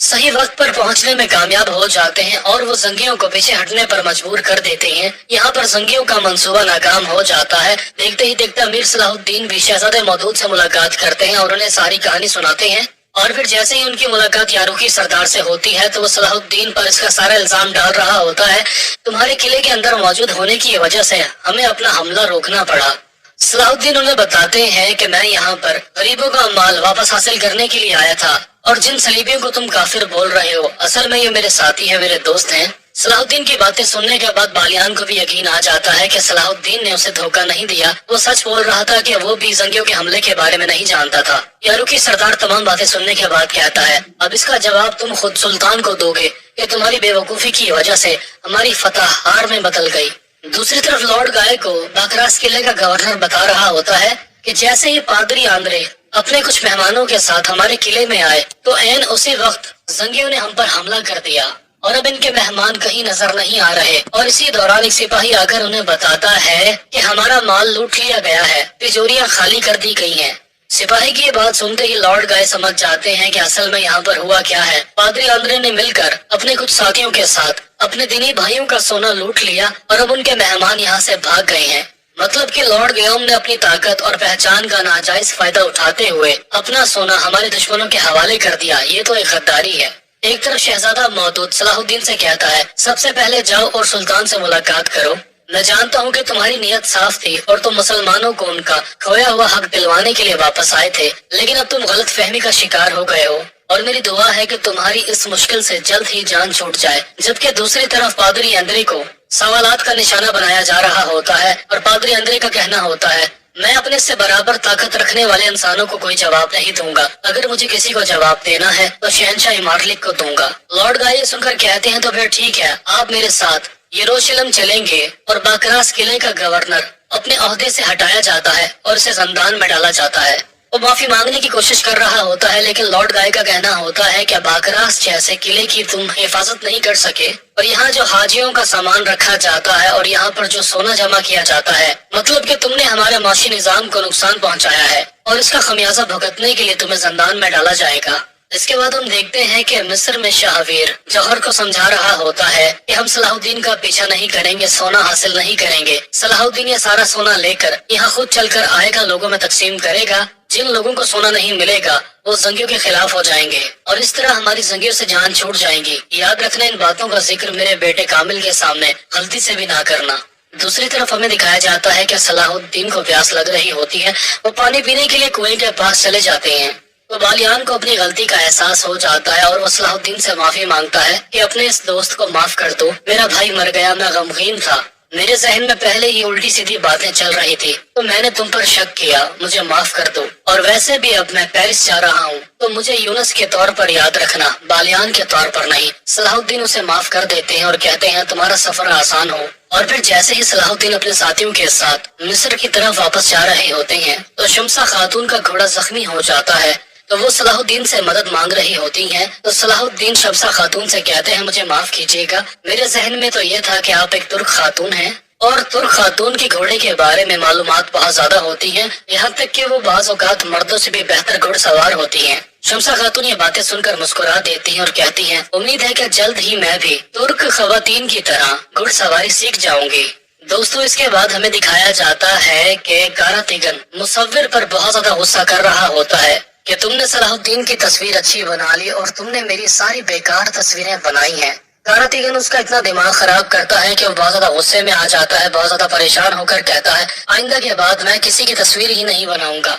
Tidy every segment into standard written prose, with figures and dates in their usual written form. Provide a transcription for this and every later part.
صحیح وقت پر پہنچنے میں کامیاب ہو جاتے ہیں اور وہ زنگیوں کو پیچھے ہٹنے پر مجبور کر دیتے ہیں۔ یہاں پر زنگیوں کا منصوبہ ناکام ہو جاتا ہے۔ دیکھتے ہی دیکھتے امیر صلاح الدین بھی شہزادہ مودود سے ملاقات کرتے ہیں اور انہیں ساری کہانی سناتے ہیں، اور پھر جیسے ہی ان کی ملاقات یاروکی سردار سے ہوتی ہے تو وہ صلاح الدین پر اس کا سارا الزام ڈال رہا ہوتا ہے، تمہارے قلعے کے اندر موجود ہونے کی وجہ سے ہمیں اپنا حملہ روکنا پڑا۔ صلاح الدین انہیں بتاتے ہیں کہ میں یہاں پر غریبوں کا مال واپس حاصل کرنے کے لیے آیا تھا، اور جن صلیبیوں کو تم کافر بول رہے ہو اصل میں یہ میرے ساتھی ہیں، میرے دوست ہیں۔ صلاح الدین کی باتیں سننے کے بعد بالیان کو بھی یقین آ جاتا ہے کہ صلاح الدین نے اسے دھوکہ نہیں دیا، وہ سچ بول رہا تھا کہ وہ بھی زنگیوں کے حملے کے بارے میں نہیں جانتا تھا۔ یاروکی سردار تمام باتیں سننے کے بعد کہتا ہے، اب اس کا جواب تم خود سلطان کو دو گے کہ تمہاری بے وقوفی کی وجہ سے ہماری فتح ہار میں بدل گئی۔ دوسری طرف لارڈ گائے کو باکراس قلعے کا گورنر بتا رہا ہوتا ہے کہ جیسے ہی پادری آندرے اپنے کچھ مہمانوں کے ساتھ ہمارے قلعے میں آئے تو عین اسی وقت زنگیوں نے ہم پر حملہ کر دیا، اور اب ان کے مہمان کہیں نظر نہیں آ رہے، اور اسی دوران ایک سپاہی آ کر انہیں بتاتا ہے کہ ہمارا مال لوٹ لیا گیا ہے، تجوریاں خالی کر دی گئی ہیں۔ سپاہی کی یہ بات سنتے ہی لارڈ گائے سمجھ جاتے ہیں کہ اصل میں یہاں پر ہوا کیا ہے۔ پادری آندرے نے مل کر اپنے کچھ ساتھیوں کے ساتھ اپنے دینی بھائیوں کا سونا لوٹ لیا، اور اب ان کے مہمان یہاں سے بھاگ گئے ہیں۔ مطلب کہ لارڈ گیوم نے اپنی طاقت اور پہچان کا ناجائز فائدہ اٹھاتے ہوئے اپنا سونا ہمارے دشمنوں کے حوالے کر دیا، یہ تو ایک غداری ہے۔ ایک طرف شہزادہ مودود صلاح الدین سے کہتا ہے، سب سے پہلے جاؤ اور سلطان سے ملاقات کرو، میں جانتا ہوں کہ تمہاری نیت صاف تھی اور تم مسلمانوں کو ان کا کھویا ہوا حق دلوانے کے لیے واپس آئے تھے، لیکن اب تم غلط فہمی کا شکار ہو گئے ہو، اور میری دعا ہے کہ تمہاری اس مشکل سے جلد ہی جان چھوٹ جائے۔ جبکہ دوسری طرف پادری اندرے کو سوالات کا نشانہ بنایا جا رہا ہوتا ہے، اور پادری اندرے کا کہنا ہوتا ہے، میں اپنے سے برابر طاقت رکھنے والے انسانوں کو کوئی جواب نہیں دوں گا، اگر مجھے کسی کو جواب دینا ہے تو شہنشاہ مارلک کو دوں گا۔ لارڈ گائے سن کر کہتے ہیں، تو پھر ٹھیک ہے، آپ میرے ساتھ یروشلم چلیں گے، اور باکراس قلعے کا گورنر اپنے عہدے سے ہٹایا جاتا ہے اور اسے زندان میں ڈالا جاتا ہے۔ وہ معافی مانگنے کی کوشش کر رہا ہوتا ہے، لیکن لارڈ گائے کا کہنا ہوتا ہے کہ باکراس جیسے قلعے کی تم حفاظت نہیں کر سکے، اور یہاں جو حاجیوں کا سامان رکھا جاتا ہے اور یہاں پر جو سونا جمع کیا جاتا ہے، مطلب کہ تم نے ہمارے معاشی نظام کو نقصان پہنچایا ہے، اور اس کا خمیازہ بھگتنے کے لیے تمہیں زندان میں ڈالا جائے گا۔ اس کے بعد ہم دیکھتے ہیں کہ مصر میں شاہویر جوہر کو سمجھا رہا ہوتا ہے کہ ہم صلاح الدین کا پیچھا نہیں کریں گے، سونا حاصل نہیں کریں گے۔ صلاح الدین یہ سارا سونا لے کر یہاں خود چل کر آئے گا، لوگوں میں تقسیم کرے گا، جن لوگوں کو سونا نہیں ملے گا وہ زنگیوں کے خلاف ہو جائیں گے، اور اس طرح ہماری زنگیوں سے جان چھوٹ جائیں گی۔ یاد رکھنا، ان باتوں کا ذکر میرے بیٹے کامل کے سامنے غلطی سے بھی نہ کرنا۔ دوسری طرف ہمیں دکھایا جاتا ہے کہ صلاح الدین کو پیاس لگ رہی ہوتی ہے، وہ پانی پینے کے لیے کنویں کے پاس چلے جاتے ہیں، تو بالیان کو اپنی غلطی کا احساس ہو جاتا ہے، اور وہ صلاح الدین سے معافی مانگتا ہے کہ اپنے اس دوست کو معاف کر دو، میرا بھائی مر گیا، میں غمگین تھا، میرے ذہن میں پہلے ہی الٹی سیدھی باتیں چل رہی تھی، تو میں نے تم پر شک کیا، مجھے معاف کر دو، اور ویسے بھی اب میں پیرس جا رہا ہوں، تو مجھے یونس کے طور پر یاد رکھنا، بالیان کے طور پر نہیں۔ صلاح الدین اسے معاف کر دیتے ہیں اور کہتے ہیں تمہارا سفر آسان ہو، اور پھر جیسے ہی صلاح الدین اپنے ساتھیوں کے ساتھ مصر کی طرف واپس جا رہے ہوتے ہیں تو شمسا خاتون کا گھوڑا زخمی ہو جاتا ہے، تو وہ صلاح الدین سے مدد مانگ رہی ہوتی ہیں، تو صلاح الدین شمسا خاتون سے کہتے ہیں مجھے معاف کیجیے گا، میرے ذہن میں تو یہ تھا کہ آپ ایک ترک خاتون ہیں، اور ترک خاتون کی گھوڑے کے بارے میں معلومات بہت زیادہ ہوتی ہیں، یہاں تک کہ وہ بعض اوقات مردوں سے بھی بہتر گھڑ سوار ہوتی ہیں۔ شمسا خاتون یہ باتیں سن کر مسکرا دیتی ہیں اور کہتی ہیں امید ہے کہ جلد ہی میں بھی ترک خواتین کی طرح گھڑ سواری سیکھ جاؤں گی۔ دوستو، اس کے بعد ہمیں دکھایا جاتا ہے کہ کاراتیگن مصور پر بہت زیادہ غصہ کر رہا ہوتا ہے کہ تم نے صلاح الدین کی تصویر اچھی بنا لی اور تم نے میری ساری بیکار تصویریں بنائی ہیں۔ کاراتیگن اس کا اتنا دماغ خراب کرتا ہے کہ وہ بہت زیادہ غصے میں آ جاتا ہے، بہت زیادہ پریشان ہو کر کہتا ہے آئندہ کے بعد میں کسی کی تصویر ہی نہیں بناؤں گا،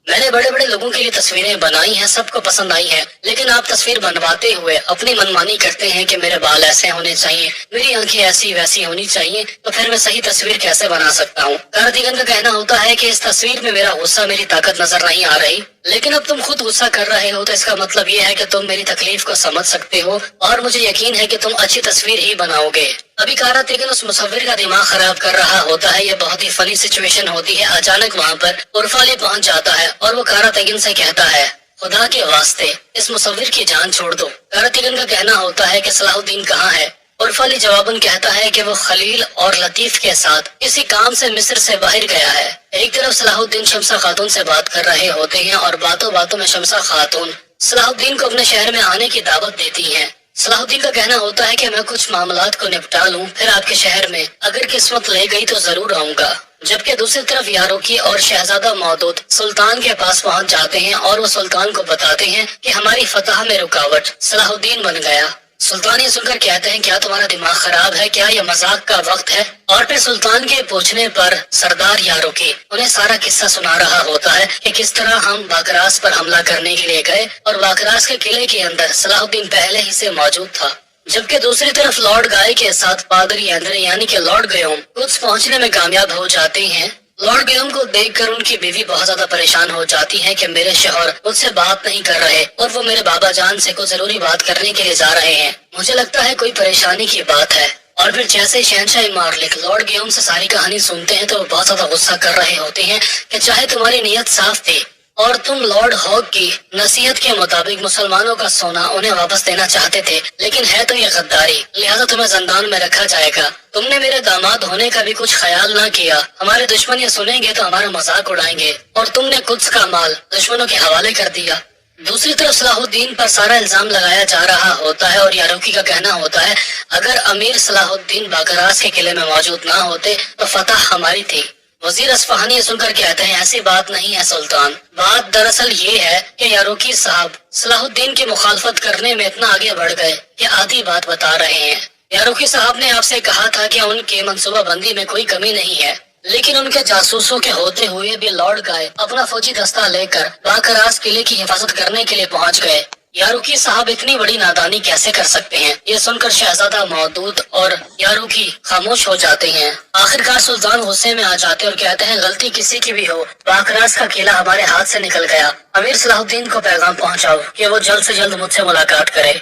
میں نے بڑے بڑے لوگوں کے لیے تصویریں بنائی ہیں، سب کو پسند آئی ہیں، لیکن آپ تصویر بنواتے ہوئے اپنی منمانی کرتے ہیں کہ میرے بال ایسے ہونے چاہیے، میری آنکھیں ایسی ویسی ہونی چاہیے، تو پھر میں صحیح تصویر کیسے بنا سکتا ہوں؟ کاراتیگن کا کہنا ہوتا ہے کہ اس تصویر میں میرا غصہ، میری طاقت نظر نہیں آ رہی، لیکن اب تم خود غصہ کر رہے ہو تو اس کا مطلب یہ ہے کہ تم میری تکلیف کو سمجھ سکتے ہو، اور مجھے یقین ہے کہ تم اچھی تصویر ہی بناؤ گے۔ ابھی کاراتیگن اس مصور کا دماغ خراب کر رہا ہوتا ہے، یہ بہت ہی فنی سچویشن ہوتی ہے۔ اچانک وہاں پر عرفالی پہنچ جاتا ہے اور وہ کاراتیگن سے کہتا ہے خدا کے واسطے اس مصور کی جان چھوڑ دو۔ کاراتیگن کا کہنا ہوتا ہے کہ صلاح الدین کہاں ہے؟ عرفالی جواباً کہتا ہے کہ وہ خلیل اور لطیف کے ساتھ کسی کام سے مصر سے باہر گیا ہے۔ ایک طرف صلاح الدین شمسا خاتون سے بات کر رہے ہوتے ہیں اور باتوں باتوں میں شمسا خاتون صلاح الدین کو اپنے شہر میں آنے کی دعوت دیتی ہیں۔ صلاح الدین کا کہنا ہوتا ہے کہ میں کچھ معاملات کو نپٹا لوں، پھر آپ کے شہر میں اگر قسمت لے گئی تو ضرور آؤں گا۔ جبکہ دوسری طرف یاروکی اور شہزادہ مودود سلطان کے پاس پہنچ جاتے ہیں اور وہ سلطان کو بتاتے ہیں کہ ہماری فتح میں رکاوٹ صلاح الدین بن گیا۔ سلطان یہ سن کر کہتے ہیں کیا تمہارا دماغ خراب ہے، کیا یہ مذاق کا وقت ہے؟ اور پھر سلطان کے پوچھنے پر سردار یاروکی انہیں سارا قصہ سنا رہا ہوتا ہے کہ کس طرح ہم باکراس پر حملہ کرنے کے لیے گئے اور باکراس کے قلعے کے اندر صلاح الدین پہلے ہی سے موجود تھا۔ جبکہ دوسری طرف لارڈ گائے کے ساتھ پادری اندرے یعنی کہ لارڈ گیوم قدس پہنچنے میں کامیاب ہو جاتے ہیں۔ لارڈ گیوم کو دیکھ کر ان کی بیوی بہت زیادہ پریشان ہو جاتی ہے کہ میرے شوہر مجھ سے بات نہیں کر رہے اور وہ میرے بابا جان سے کوئی ضروری بات کرنے کے لیے جا رہے ہیں، مجھے لگتا ہے کوئی پریشانی کی بات ہے۔ اور پھر جیسے شہنشاہ مارلک لارڈ گیوم سے ساری کہانی سنتے ہیں تو وہ بہت زیادہ غصہ کر رہے ہوتے ہیں کہ چاہے تمہاری نیت صاف تھی اور تم لارڈ ہاک کی نصیحت کے مطابق مسلمانوں کا سونا انہیں واپس دینا چاہتے تھے، لیکن ہے تو یہ غداری، لہذا تمہیں زندان میں رکھا جائے گا۔ تم نے میرے داماد ہونے کا بھی کچھ خیال نہ کیا، ہمارے دشمن یہ سنیں گے تو ہمارا مذاق اڑائیں گے، اور تم نے قدس کا مال دشمنوں کے حوالے کر دیا۔ دوسری طرف صلاح الدین پر سارا الزام لگایا جا رہا ہوتا ہے اور یاروکی کا کہنا ہوتا ہے اگر امیر صلاح الدین باکراس کے قلعے میں موجود نہ ہوتے تو فتح ہماری تھی۔ وزیر اصفہانی سن کر کہتے ہیں ایسی بات نہیں ہے سلطان، بات دراصل یہ ہے کہ یاروکی صاحب صلاح الدین کی مخالفت کرنے میں اتنا آگے بڑھ گئے کہ آدھی بات بتا رہے ہیں۔ یاروکی صاحب نے آپ سے کہا تھا کہ ان کے منصوبہ بندی میں کوئی کمی نہیں ہے، لیکن ان کے جاسوسوں کے ہوتے ہوئے بھی لارڈ گائے اپنا فوجی دستہ لے کر باکراس قلعے کی حفاظت کرنے کے لیے پہنچ گئے۔ یاروکی صاحب اتنی بڑی نادانی کیسے کر سکتے ہیں؟ یہ سن کر شہزادہ مودود اور یاروکی خاموش ہو جاتے ہیں۔ آخرکار سلطان غصے میں آ جاتے اور کہتے ہیں غلطی کسی کی بھی ہو، باکراس کا قلعہ ہمارے ہاتھ سے نکل گیا، امیر صلاح الدین کو پیغام پہنچاؤ کہ وہ جلد سے جلد مجھ سے ملاقات کرے۔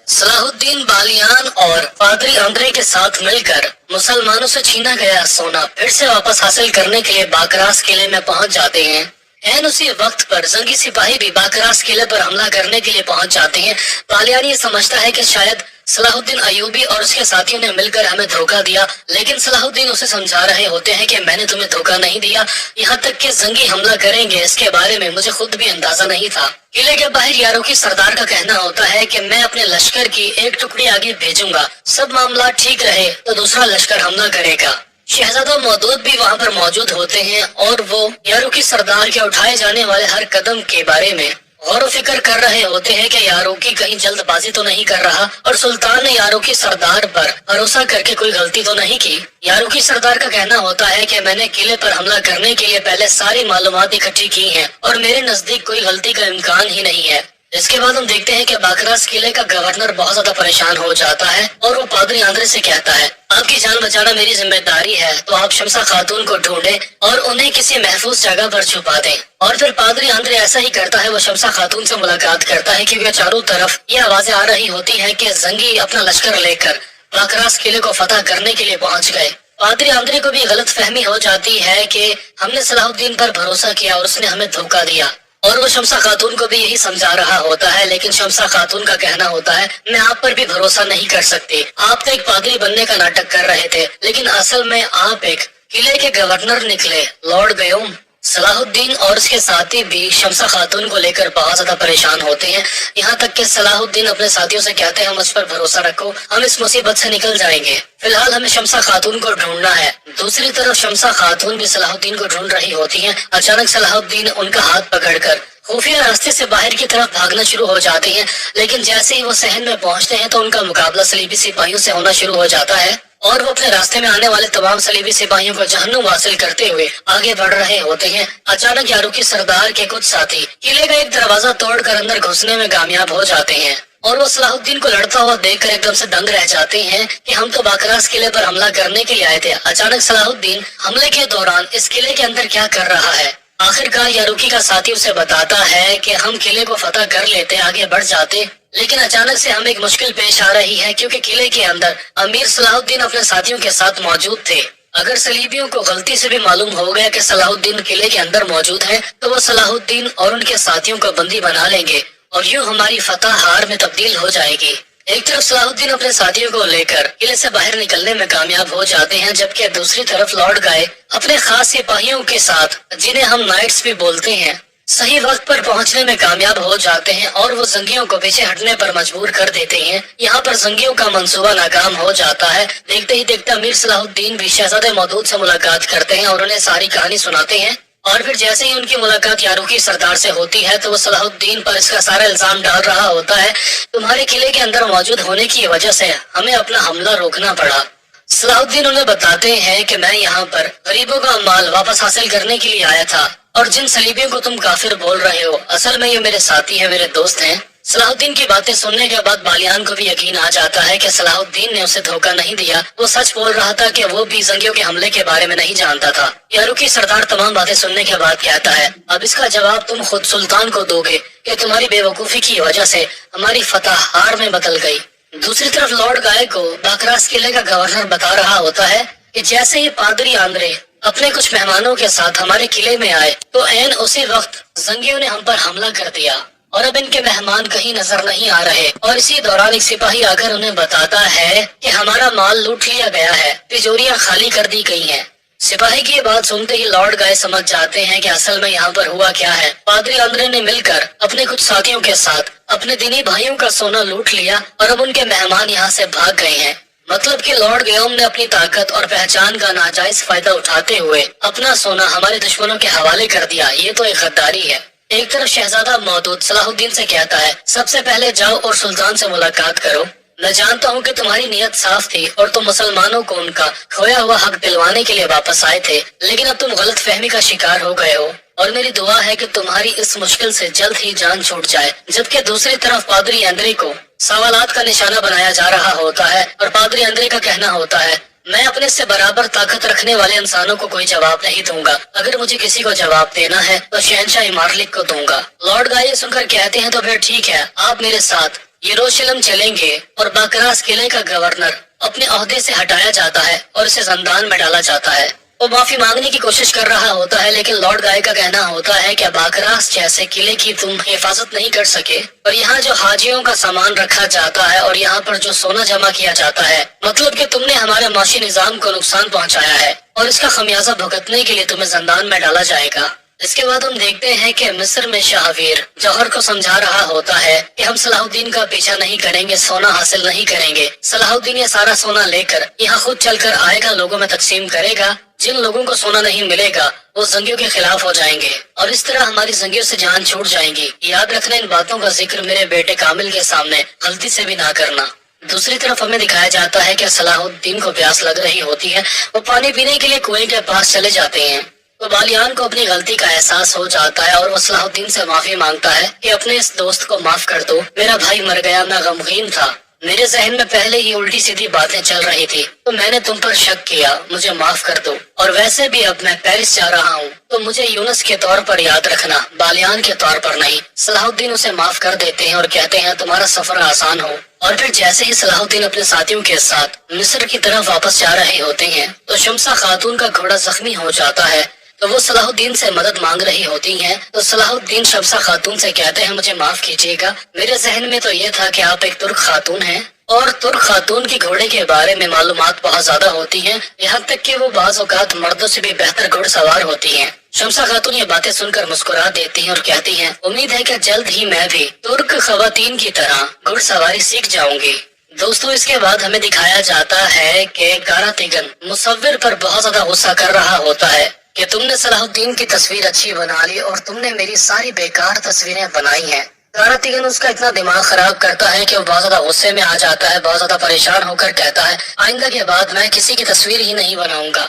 صلاح الدین بالیان اور پادری اندرے کے ساتھ مل کر مسلمانوں سے چھینا گیا سونا پھر سے واپس حاصل کرنے کے لیے باکراس قلعے میں پہنچ جاتے ہیں۔ این اسی وقت پر زنگی سپاہی بھی باکراس قلعے پر حملہ کرنے کے لیے پہنچ جاتے ہیں۔ بالیان یہ سمجھتا ہے کہ شاید صلاح الدین ایوبی اور اس کے ساتھیوں نے مل کر ہمیں دھوکہ دیا، لیکن صلاح الدین اسے سمجھا رہے ہوتے ہیں کہ میں نے تمہیں دھوکہ نہیں دیا، یہاں تک کہ زنگی حملہ کریں گے اس کے بارے میں مجھے خود بھی اندازہ نہیں تھا۔ قلعے کے باہر یاروکی سردار کا کہنا ہوتا ہے کہ میں اپنے لشکر کی ایک ٹکڑی آگے بھیجوں گا، سب معاملات ٹھیک رہے تو دوسرا لشکر حملہ کرے گا۔ شہزادہ مودود بھی وہاں پر موجود ہوتے ہیں اور وہ یاروکی سردار کے اٹھائے جانے والے ہر قدم کے بارے میں غور و فکر کر رہے ہوتے ہیں کہ یاروکی کہیں جلد بازی تو نہیں کر رہا اور سلطان نے یاروکی سردار پر بھروسہ کر کے کوئی غلطی تو نہیں کی۔ یاروکی سردار کا کہنا ہوتا ہے کہ میں نے قلعے پر حملہ کرنے کے لیے پہلے ساری معلومات اکٹھی کی ہیں اور میرے نزدیک کوئی غلطی کا امکان ہی نہیں ہے۔ اس کے بعد ہم دیکھتے ہیں کہ باکراس قلعے کا گورنر بہت زیادہ پریشان ہو جاتا ہے اور وہ پادری اندرے سے کہتا ہے آپ کی جان بچانا میری ذمہ داری ہے، تو آپ شمسہ خاتون کو ڈھونڈیں اور انہیں کسی محفوظ جگہ پر چھپا دیں۔ اور پھر پادری اندرے ایسا ہی کرتا ہے، وہ شمسہ خاتون سے ملاقات کرتا ہے کیونکہ چاروں طرف یہ آوازیں آ رہی ہوتی ہیں کہ زنگی اپنا لشکر لے کر باکراس قلعے کو فتح کرنے کے لیے پہنچ گئے۔ پادری اندرے کو بھی غلط فہمی ہو جاتی ہے کہ ہم نے صلاح الدین پر بھروسہ کیا اور اس نے ہمیں دھوکہ دیا، اور وہ شمسہ خاتون کو بھی یہی سمجھا رہا ہوتا ہے، لیکن شمسہ خاتون کا کہنا ہوتا ہے میں آپ پر بھی بھروسہ نہیں کر سکتی، آپ تو ایک پادری بننے کا ناٹک کر رہے تھے، لیکن اصل میں آپ ایک قلعے کے گورنر نکلے۔ لارڈ گیوم صلاح الدین اور اس کے ساتھی بھی شمسہ خاتون کو لے کر بہت زیادہ پریشان ہوتے ہیں، یہاں تک کہ صلاح الدین اپنے ساتھیوں سے کہتے ہیں ہم اس پر بھروسہ رکھو، ہم اس مصیبت سے نکل جائیں گے، فی الحال ہمیں شمسہ خاتون کو ڈھونڈنا ہے۔ دوسری طرف شمسہ خاتون بھی صلاح الدین کو ڈھونڈ رہی ہوتی ہیں۔ اچانک صلاح الدین ان کا ہاتھ پکڑ کر خفیہ راستے سے باہر کی طرف بھاگنا شروع ہو جاتے ہیں، لیکن جیسے ہی وہ صحن میں پہنچتے ہیں تو ان کا مقابلہ صلیبی سپاہیوں سے ہونا شروع ہو جاتا ہے اور وہ اپنے راستے میں آنے والے تمام صلیبی سپاہیوں کو جہنم حاصل کرتے ہوئے آگے بڑھ رہے ہوتے ہیں۔ اچانک یاروکی سردار کے کچھ ساتھی قلعے کا ایک دروازہ توڑ کر اندر گھسنے میں کامیاب ہو جاتے ہیں اور وہ صلاح الدین کو لڑتا ہوا دیکھ کر ایک دم سے دنگ رہ جاتے ہیں کہ ہم تو باکراس قلعے پر حملہ کرنے کے لیے آئے تھے، اچانک صلاح الدین حملے کے دوران اس قلعے کے اندر کیا کر رہا ہے؟ آخرکار یاروکی کا ساتھی اسے بتاتا ہے کہ ہم قلعے کو فتح کر لیتے، آگے بڑھ جاتے، لیکن اچانک سے ہمیں ایک مشکل پیش آ رہی ہے کیونکہ قلعے کے اندر امیر صلاح الدین اپنے ساتھیوں کے ساتھ موجود تھے۔ اگر صلیبیوں کو غلطی سے بھی معلوم ہو گیا کہ صلاح الدین قلعے کے اندر موجود ہے تو وہ صلاح الدین اور ان کے ساتھیوں کو بندی بنا لیں گے اور یوں ہماری فتح ہار میں تبدیل ہو جائے گی۔ ایک طرف صلاح الدین اپنے ساتھیوں کو لے کر قلعے سے باہر نکلنے میں کامیاب ہو جاتے ہیں، جبکہ دوسری طرف لارڈ گائے اپنے خاص سپاہیوں کے ساتھ، جنہیں ہم نائٹس بھی بولتے ہیں، صحیح وقت پر پہنچنے میں کامیاب ہو جاتے ہیں اور وہ زنگیوں کو پیچھے ہٹنے پر مجبور کر دیتے ہیں۔ یہاں پر زنگیوں کا منصوبہ ناکام ہو جاتا ہے۔ دیکھتے ہی دیکھتا میر صلاح الدین بھی شہزادہ مودود سے ملاقات کرتے ہیں اور انہیں ساری کہانی سناتے ہیں، اور پھر جیسے ہی ان کی ملاقات یاروکی سردار سے ہوتی ہے تو وہ صلاح الدین پر اس کا سارا الزام ڈال رہا ہوتا ہے، تمہارے قلعے کے اندر موجود ہونے کی وجہ سے ہمیں اپنا حملہ روکنا پڑا۔ صلاح الدین انہیں بتاتے ہیں کہ میں یہاں پر غریبوں کا مال واپس حاصل کرنے کے لیے آیا تھا، اور جن صلیبیوں کو تم کافر بول رہے ہو اصل میں یہ میرے ساتھی ہیں، میرے دوست ہیں۔ صلاح الدین کی باتیں سننے کے بعد بالیان کو بھی یقین آ جاتا ہے کہ صلاح الدین نے اسے دھوکہ نہیں دیا، وہ سچ بول رہا تھا کہ وہ بھی زنگیوں کے حملے کے بارے میں نہیں جانتا تھا۔ یاروکی سردار تمام باتیں سننے کے بعد کہتا ہے، اب اس کا جواب تم خود سلطان کو دو گے کہ تمہاری بے وقوفی کی وجہ سے ہماری فتح ہار میں بدل گئی۔ دوسری طرف لارڈ گائے کو باکراس قلعے کا گورنر بتا رہا ہوتا ہے کہ جیسے ہی پادری آندرے اپنے کچھ مہمانوں کے ساتھ ہمارے قلعے میں آئے تو عین اسی وقت زنگیوں نے ہم پر حملہ کر دیا، اور اب ان کے مہمان کہیں نظر نہیں آ رہے، اور اسی دوران ایک سپاہی آ کر انہیں بتاتا ہے کہ ہمارا مال لوٹ لیا گیا ہے، تجوریاں خالی کر دی گئی ہیں۔ سپاہی کی یہ بات سنتے ہی لارڈ گائے سمجھ جاتے ہیں کہ اصل میں یہاں پر ہوا کیا ہے۔ پادری آندرے نے مل کر اپنے کچھ ساتھیوں کے ساتھ اپنے دینی بھائیوں کا سونا لوٹ لیا، اور اب ان کے مہمان یہاں سے بھاگ گئے ہیں۔ مطلب کہ لارڈ گیوم نے اپنی طاقت اور پہچان کا ناجائز فائدہ اٹھاتے ہوئے اپنا سونا ہمارے دشمنوں کے حوالے کر دیا، یہ تو ایک غداری ہے۔ ایک طرف شہزادہ مودود صلاح الدین سے کہتا ہے، سب سے پہلے جاؤ اور سلطان سے ملاقات کرو، میں جانتا ہوں کہ تمہاری نیت صاف تھی اور تم مسلمانوں کو ان کا کھویا ہوا حق دلوانے کے لیے واپس آئے تھے، لیکن اب تم غلط فہمی کا شکار ہو گئے ہو، اور میری دعا ہے کہ تمہاری اس مشکل سے جلد ہی جان چھوٹ جائے۔ جبکہ دوسری طرف پادری اندرے کو سوالات کا نشانہ بنایا جا رہا ہوتا ہے، اور پادری اندرے کا کہنا ہوتا ہے، میں اپنے سے برابر طاقت رکھنے والے انسانوں کو کوئی جواب نہیں دوں گا، اگر مجھے کسی کو جواب دینا ہے تو شہنشاہ مارلک کو دوں گا۔ لارڈ گائے سن کر کہتے ہیں، تو پھر ٹھیک ہے، آپ میرے ساتھ یروشلم چلیں گے، اور باکراس قلعے کا گورنر اپنے عہدے سے ہٹایا جاتا ہے اور اسے زندان میں ڈالا جاتا ہے۔ وہ معافی مانگنے کی کوشش کر رہا ہوتا ہے، لیکن لارڈ گائے کا کہنا ہوتا ہے کہ باکراس جیسے قلعے کی تم حفاظت نہیں کر سکے، اور یہاں جو حاجیوں کا سامان رکھا جاتا ہے اور یہاں پر جو سونا جمع کیا جاتا ہے، مطلب کہ تم نے ہمارے معاشی نظام کو نقصان پہنچایا ہے، اور اس کا خمیازہ بھگتنے کے لیے تمہیں زندان میں ڈالا جائے گا۔ اس کے بعد ہم دیکھتے ہیں کہ مصر میں شاہویر جوہر کو سمجھا رہا ہوتا ہے کہ ہم صلاح الدین کا پیچھا نہیں کریں گے، سونا حاصل نہیں کریں گے۔ صلاح الدین یہ سارا سونا لے کر یہاں خود چل کر آئے گا، لوگوں میں تقسیم کرے گا، جن لوگوں کو سونا نہیں ملے گا وہ زنگیوں کے خلاف ہو جائیں گے، اور اس طرح ہماری زنگیوں سے جان چھوٹ جائیں گی۔ یاد رکھنا، ان باتوں کا ذکر میرے بیٹے کامل کے سامنے غلطی سے بھی نہ کرنا۔ دوسری طرف ہمیں دکھایا جاتا ہے کہ صلاح الدین کو پیاس لگ رہی ہوتی ہے، وہ پانی پینے کے لیے کنویں کے پاس چلے جاتے ہیں، تو بالیان کو اپنی غلطی کا احساس ہو جاتا ہے، اور وہ صلاح الدین سے معافی مانگتا ہے کہ اپنے اس دوست کو معاف کر دو، میرا بھائی مر گیا، میں غمگین تھا، میرے ذہن میں پہلے ہی الٹی سیدھی باتیں چل رہی تھی، تو میں نے تم پر شک کیا، مجھے معاف کر دو، اور ویسے بھی اب میں پیرس جا رہا ہوں تو مجھے یونس کے طور پر یاد رکھنا، بالیان کے طور پر نہیں۔ صلاح الدین اسے معاف کر دیتے ہیں اور کہتے ہیں تمہارا سفر آسان ہو، اور پھر جیسے ہی صلاح الدین اپنے ساتھیوں کے ساتھ مصر کی طرف واپس جا رہے ہوتے ہیں تو شمسہ خاتون کا گھوڑا زخمی ہو جاتا ہے، تو وہ صلاح الدین سے مدد مانگ رہی ہوتی ہیں، تو صلاح الدین شمسہ خاتون سے کہتے ہیں مجھے معاف کیجیے گا، میرے ذہن میں تو یہ تھا کہ آپ ایک ترک خاتون ہیں، اور ترک خاتون کی گھوڑے کے بارے میں معلومات بہت زیادہ ہوتی ہیں، یہاں تک کہ وہ بعض اوقات مردوں سے بھی بہتر گھڑ سوار ہوتی ہیں۔ شمسہ خاتون یہ باتیں سن کر مسکرا دیتی ہیں اور کہتی ہیں امید ہے کہ جلد ہی میں بھی ترک خواتین کی طرح گھڑ سواری سیکھ جاؤں گی۔ دوستوں، اس کے بعد ہمیں دکھایا جاتا ہے کہ کاراتیگن مصور پر بہت زیادہ غصہ کر رہا ہوتا ہے کہ تم نے صلاح الدین کی تصویر اچھی بنا لی اور تم نے میری ساری بیکار تصویریں بنائی ہیں۔ کاراتیگن اس کا اتنا دماغ خراب کرتا ہے کہ وہ بہت زیادہ غصے میں آ جاتا ہے، بہت زیادہ پریشان ہو کر کہتا ہے آئندہ کے بعد میں کسی کی تصویر ہی نہیں بناؤں گا،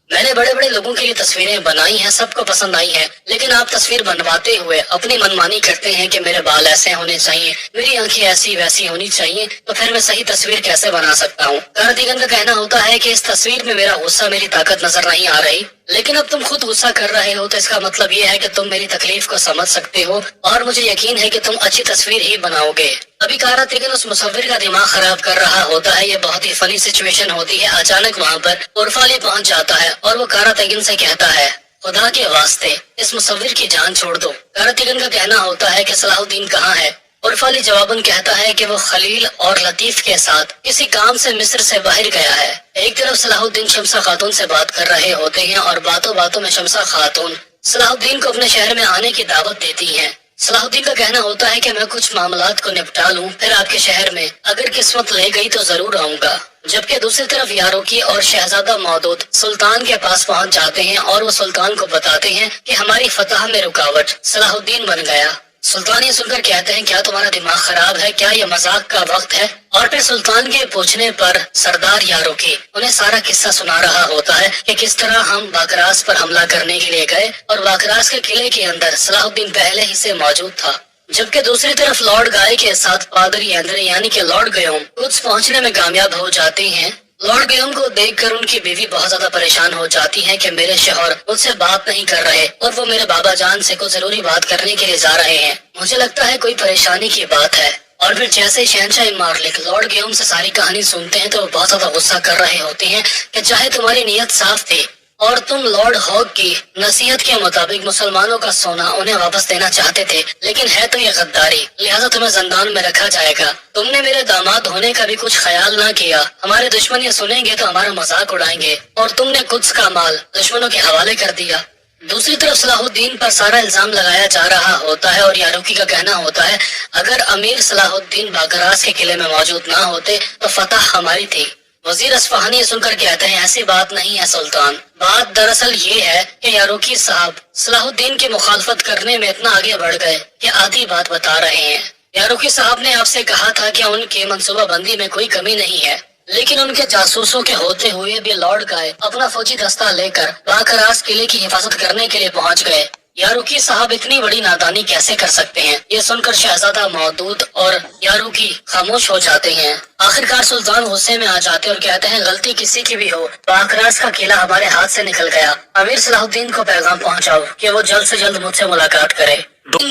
میں نے بڑے بڑے لوگوں کے لیے تصویریں بنائی ہیں، سب کو پسند آئی ہیں، لیکن آپ تصویر بنواتے ہوئے اپنی منمانی کرتے ہیں کہ میرے بال ایسے ہونے چاہیے، میری آنکھیں ایسی ویسی ہونی چاہیے، تو پھر میں صحیح تصویر کیسے بنا سکتا ہوں؟ کاراتیگن کا کہنا ہوتا ہے کہ اس تصویر میں میرا غصہ، میری طاقت نظر نہیں آ رہی، لیکن اب تم خود غصہ کر رہے ہو تو اس کا مطلب یہ ہے کہ تم میری تکلیف کو سمجھ سکتے ہو، اور مجھے یقین ہے کہ تم اچھی تصویر ہی بناؤ گے۔ ابھی کاراتیگن اس مصور کا دماغ خراب کر رہا ہوتا ہے، یہ بہت ہی فنی سچویشن ہوتی ہے۔ اچانک وہاں پر اورفالی پہنچ جاتا ہے اور وہ کاراتیگن سے کہتا ہے خدا کے واسطے اس مصور کی جان چھوڑ دو۔ کاراتیگن کا کہنا ہوتا ہے کہ صلاح الدین کہاں ہے؟ اورفالی جواباً کہتا ہے کہ وہ خلیل اور لطیف کے ساتھ کسی کام سے مصر سے باہر گیا ہے۔ ایک طرف صلاح الدین شمسہ خاتون سے بات کر رہے ہوتے ہیں اور باتوں باتوں میں شمسہ خاتون صلاح الدین کو اپنے شہر میں آنے کی دعوت دیتی ہیں۔ صلاح الدین کا کہنا ہوتا ہے کہ میں کچھ معاملات کو نپٹا لوں، پھر آپ کے شہر میں اگر قسمت لے گئی تو ضرور آؤں گا۔ جبکہ دوسری طرف یاروکی اور شہزادہ مودود سلطان کے پاس پہنچ جاتے ہیں اور وہ سلطان کو بتاتے ہیں کہ ہماری فتح میں رکاوٹ صلاح الدین بن گیا۔ سلطان یہ سن کر کہتے ہیں کیا تمہارا دماغ خراب ہے، کیا یہ مذاق کا وقت ہے؟ اور پھر سلطان کے پوچھنے پر سردار یاروکی انہیں سارا قصہ سنا رہا ہوتا ہے کہ کس طرح ہم باکراس پر حملہ کرنے کے لیے گئے اور باکراس کے قلعے کے اندر صلاح الدین پہلے ہی سے موجود تھا۔ جبکہ دوسری طرف لارڈ گائے کے ساتھ پادری اندرے یعنی کہ لارڈ گیوم قدس پہنچنے میں کامیاب ہو جاتے ہیں۔ لارڈ گیوم کو دیکھ کر ان کی بیوی بہت زیادہ پریشان ہو جاتی ہے کہ میرے شوہر مجھ سے بات نہیں کر رہے اور وہ میرے بابا جان سے کوئی ضروری بات کرنے کے لیے جا رہے ہیں، مجھے لگتا ہے کوئی پریشانی کی بات ہے۔ اور پھر جیسے شہنشاہ مارلک لارڈ گیوم سے ساری کہانی سنتے ہیں تو وہ بہت زیادہ غصہ کر رہے ہوتے ہیں کہ چاہے تمہاری نیت صاف تھی اور تم لارڈ ہاک کی نصیحت کے مطابق مسلمانوں کا سونا انہیں واپس دینا چاہتے تھے، لیکن ہے تو یہ غداری، لہذا تمہیں زندان میں رکھا جائے گا۔ تم نے میرے داماد ہونے کا بھی کچھ خیال نہ کیا، ہمارے دشمن یہ سنیں گے تو ہمارا مذاق اڑائیں گے، اور تم نے قدس کا مال دشمنوں کے حوالے کر دیا۔ دوسری طرف صلاح الدین پر سارا الزام لگایا جا رہا ہوتا ہے اور یاروکی کا کہنا ہوتا ہے اگر امیر صلاح الدین باکراس کے قلعے میں موجود نہ ہوتے تو فتح ہماری تھی۔ وزیر اصفہانی سن کر کہتے ہیں ایسی بات نہیں ہے سلطان، بات دراصل یہ ہے کہ یاروکی صاحب صلاح الدین کی مخالفت کرنے میں اتنا آگے بڑھ گئے کہ آدھی بات بتا رہے ہیں۔ یاروکی صاحب نے آپ سے کہا تھا کہ ان کی منصوبہ بندی میں کوئی کمی نہیں ہے، لیکن ان کے جاسوسوں کے ہوتے ہوئے بھی لارڈ گائے اپنا فوجی دستہ لے کر باکراس قلعے کی حفاظت کرنے کے لیے پہنچ گئے۔ یاروکی صاحب اتنی بڑی نادانی کیسے کر سکتے ہیں؟ یہ سن کر شہزادہ مودود اور یاروکی خاموش ہو جاتے ہیں۔ آخرکار سلطان غصے میں آ جاتے اور کہتے ہیں غلطی کسی کی بھی ہو، باکراس کا قلعہ ہمارے ہاتھ سے نکل گیا، امیر صلاح الدین کو پیغام پہنچاؤ کہ وہ جلد سے جلد مجھ سے ملاقات کرے۔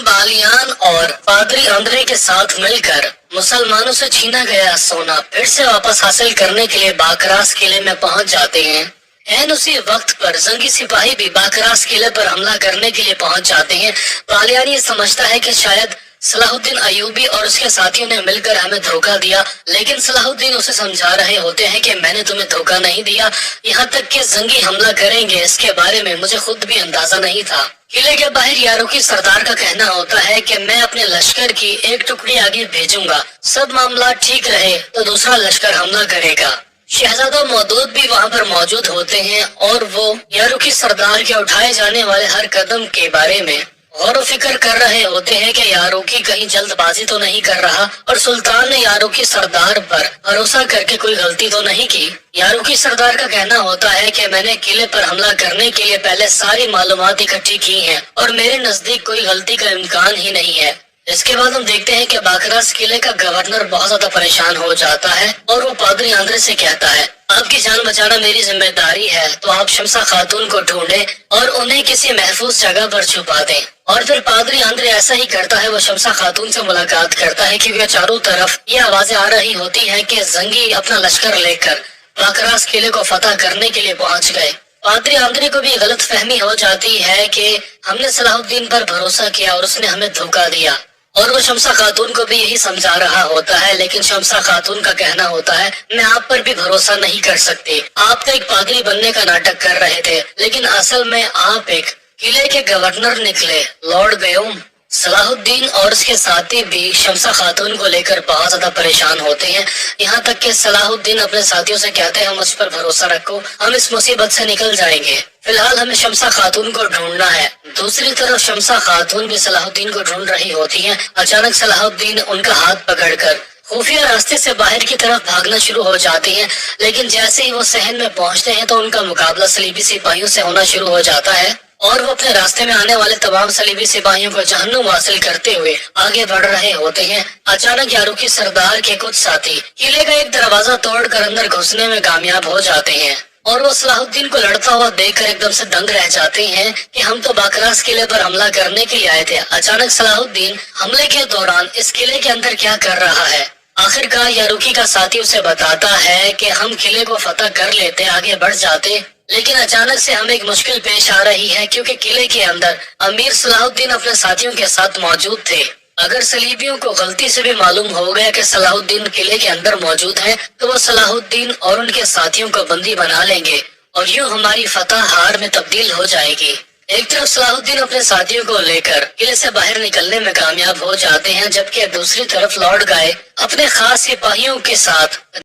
بالیان اور پادری اندرے کے ساتھ مل کر مسلمانوں سے چھینا گیا سونا پھر سے واپس حاصل کرنے کے لیے باکراس قلعے میں پہنچ جاتے ہیں۔ این اسی وقت پر زنگی سپاہی بھی باکراس قلعے پر حملہ کرنے کے لیے پہنچ جاتے ہیں۔ بالیان یہ سمجھتا ہے کہ شاید صلاح الدین ایوبی اور اس کے ساتھیوں نے مل کر ہمیں دھوکہ دیا، لیکن صلاح الدین اسے سمجھا رہے ہوتے ہیں کہ میں نے تمہیں دھوکہ نہیں دیا، یہاں تک کہ زنگی حملہ کریں گے اس کے بارے میں مجھے خود بھی اندازہ نہیں تھا۔ قلعے کے باہر یاروکی سردار کا کہنا ہوتا ہے کہ میں اپنے لشکر کی ایک ٹکڑی آگے بھیجوں گا، سب معاملات ٹھیک رہے تو دوسرا لشکر حملہ کرے گا۔ شہزادہ مودود بھی وہاں پر موجود ہوتے ہیں اور وہ یاروکی سردار کے اٹھائے جانے والے ہر قدم کے بارے میں غور و فکر کر رہے ہوتے ہیں کہ یاروکی کہیں جلد بازی تو نہیں کر رہا اور سلطان نے یاروکی سردار پر بھروسہ کر کے کوئی غلطی تو نہیں کی۔ یاروکی سردار کا کہنا ہوتا ہے کہ میں نے قلعے پر حملہ کرنے کے لیے پہلے ساری معلومات اکٹھی کی ہیں اور میرے نزدیک کوئی غلطی کا امکان ہی نہیں ہے۔ اس کے بعد ہم دیکھتے ہیں کہ باکراس قلعے کا گورنر بہت زیادہ پریشان ہو جاتا ہے اور وہ پادری اندرے سے کہتا ہے آپ کی جان بچانا میری ذمہ داری ہے، تو آپ شمسا خاتون کو ڈھونڈیں اور انہیں کسی محفوظ جگہ پر چھپا دیں۔ اور پھر پادری اندرے ایسا ہی کرتا ہے، وہ شمسا خاتون سے ملاقات کرتا ہے کیونکہ چاروں طرف یہ آوازیں آ رہی ہوتی ہیں کہ زنگی اپنا لشکر لے کر باکراس قلعے کو فتح کرنے کے لیے پہنچ گئے۔ پادری اندرے کو بھی غلط فہمی ہو جاتی ہے کہ ہم نے صلاح الدین پر بھروسہ کیا اور اس نے ہمیں دھوکہ دیا، اور وہ شمسا خاتون کو بھی یہی سمجھا رہا ہوتا ہے، لیکن شمسا خاتون کا کہنا ہوتا ہے میں آپ پر بھی بھروسہ نہیں کر سکتی، آپ تو ایک پادری بننے کا ناٹک کر رہے تھے، لیکن اصل میں آپ ایک قلعے کے گورنر نکلے۔ لارڈ گیوم صلاح الدین اور اس کے ساتھی بھی شمسا خاتون کو لے کر بہت زیادہ پریشان ہوتے ہیں، یہاں تک کہ صلاح الدین اپنے ساتھیوں سے کہتے ہیں مجھ پر بھروسہ رکھو، ہم اس مصیبت سے نکل جائیں گے، فی الحال ہمیں شمسا خاتون کو ڈھونڈنا ہے۔ دوسری طرف شمسا خاتون بھی صلاح الدین کو ڈھونڈ رہی ہوتی ہیں۔ اچانک صلاح الدین ان کا ہاتھ پکڑ کر خفیہ راستے سے باہر کی طرف بھاگنا شروع ہو جاتے ہیں، لیکن جیسے ہی وہ صحن میں پہنچتے ہیں تو ان کا مقابلہ صلیبی سپاہیوں سے ہونا شروع ہو جاتا ہے اور وہ اپنے راستے میں آنے والے تمام صلیبی سپاہیوں کو جہنم حاصل کرتے ہوئے آگے بڑھ رہے ہوتے ہیں۔ اچانک یاروکی سردار کے کچھ ساتھی قلعے کا ایک دروازہ توڑ کر اندر گھسنے میں کامیاب ہو جاتے ہیں اور وہ صلاح الدین کو لڑتا ہوا دیکھ کر ایک دم سے دنگ رہ جاتے ہیں کہ ہم تو باکراس قلعے پر حملہ کرنے کے لیے آئے تھے، اچانک صلاح الدین حملے کے دوران اس قلعے کے اندر کیا کر رہا ہے؟ آخرکار یاروکی کا ساتھی اسے بتاتا ہے کہ ہم قلعے کو فتح کر لیتے، آگے بڑھ جاتے، لیکن اچانک سے ہمیں ایک مشکل پیش آ رہی ہے کیونکہ قلعے کے اندر امیر صلاح الدین اپنے ساتھیوں کے ساتھ موجود تھے۔ اگر صلیبیوں کو غلطی سے بھی معلوم ہو گیا کہ صلاح الدین قلعے کے اندر موجود ہے تو وہ صلاح الدین اور ان کے ساتھیوں کو بندی بنا لیں گے اور یوں ہماری فتح ہار میں تبدیل ہو جائے گی۔ ایک طرف صلاح الدین اپنے ساتھیوں کو لے کر قلعے سے باہر نکلنے میں کامیاب ہو جاتے ہیں، جبکہ دوسری طرف لارڈ گائے اپنے خاص سپاہیوں کے ساتھ